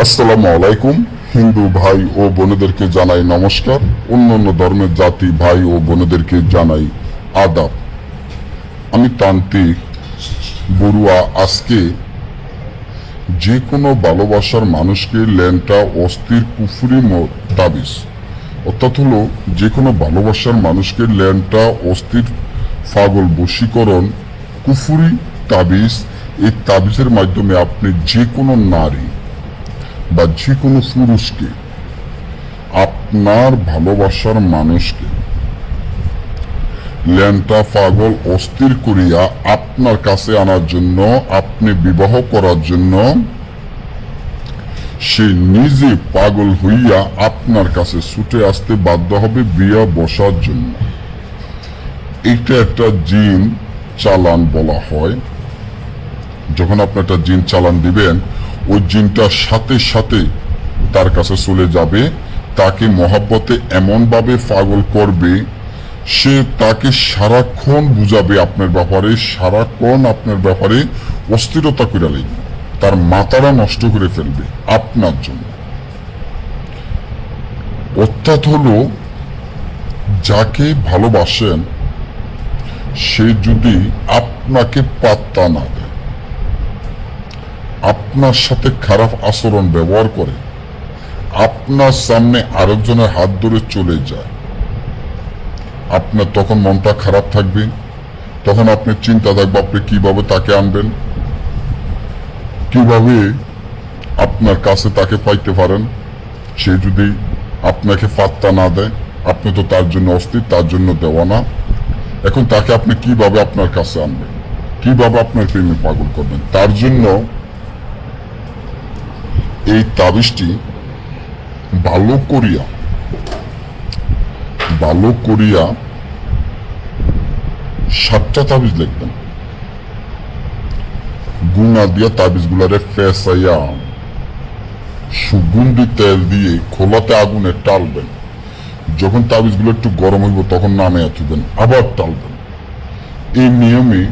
আসসালামু আলাইকুম। হিন্দু ভাই ও বোনেদেরকে জানাই নমস্কার। অন্যান্য ধর্মের জাতি ভাই ও বোনেদেরকে জানাই আদাব। আমি তান্ত্রিক বড়ুয়া। আজকে যে কোনো ভালোবাসার মানুষকে ল্যাংটা অস্থির কুফরি তাবিজ, অর্থাৎ হলো যে কোনো ভালোবাসার মানুষকে ল্যাংটা অস্থির পাগল বশীকরণ কুফরি তাবিজ, এই তাবিজের মাধ্যমে আপনি যে কোনো নারী বা যে কোনো পুরুষকে, আপনার ভালোবাসার মানুষকে ল্যাংটা পাগল অস্থির করিয়া আপনার কাছে আনার জন্য, আপনি বিবাহ করার জন্য সে নিজে পাগল হইয়া আপনার কাছে ছুটে আসতে বাধ্য হবে বিয়ে বসার জন্য। এটা একটা জিন চালান বলা হয়। যখন আপনি একটা জিন চালান দিবেন, ওই জিনটার সাথে সাথে তার কাছে চলে যাবে, তাকে মহাব্বতে এমন ভাবে পাগল করবে, সে তাকে সারাক্ষণ বুঝাবে আপনার ব্যাপারে, সারাক্ষণ আপনার ব্যাপারে অস্থিরতা করে লাগবে, তার মাথাটা নষ্ট করে ফেলবে আপনার জন্য। অর্থাৎ হলো যাকে ভালোবাসেন সে যদি আপনাকে পাত্তা না দেয়, আপনার সাথে খারাপ আচরণ ব্যবহার করে, আপনার সামনে আরেকজনের হাত ধরে চলে যায়, আপনার তখন মনটা খারাপ থাকবে। তখন আপনি চিন্তা থাকবে আপনি কিভাবে তাকে আনবেন, কিভাবে আপনার কাছে তাকে পাইতে পারেন। সে যদি আপনাকে পাত্তা না দেয়, আপনি তো তার জন্য অস্থির, তার জন্য দেওয়ানা। এখন তাকে আপনি কিভাবে আপনার কাছে আনবেন, কিভাবে আপনার প্রেমে পাগল করবেন? তার জন্য এই তাবিজটি ভালো করিয়া 7টা তাবিজ লিখবেন। গুনা দিয়া তাবিজ গুলারে ফেসাইয়া সুগন্ধি তেল দিয়ে খোলাতে আগুনে টালবেন। যখন তাবিজ গুলো একটু গরম হইব তখন নামে তুলবেন, আবার টালবেন। এই নিয়মে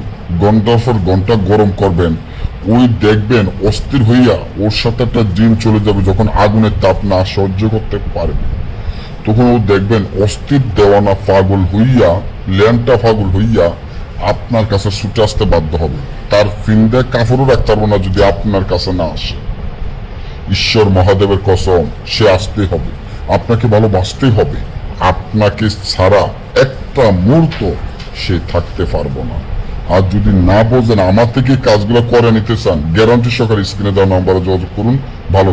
ঘন্টার পর ঘন্টা গরম করবেন। ওই দেখবেন অস্থির হইয়া ওর সাথে একটা জিন চলে যাবে। যখন আগুনের তাপ না সহ্য করতে পারবে, তখন ও দেখবেন অস্থির দেওয়ানা পাগল হইয়া, ল্যাংটা পাগল হইয়া আপনার কাছে ছুটে আসতে বাধ্য হবে। তার ফিন্দে কাপড়ও রাখতে পারবো না যদি আপনার কাছে না আসে। ঈশ্বর মহাদেবের কসম, সে আসতে হবে, আপনাকে ভালোবাসতেই হবে। আপনাকে ছাড়া একটা মুহূর্ত সে থাকতে পারবো না। আর যদি না বোঝেন, আমার থেকে কাজগুলো করে নিতে চান, গ্যারান্টি সহকারে স্ক্রিনে দেওয়া নাম্বারে যোগাযোগ করুন। ভালো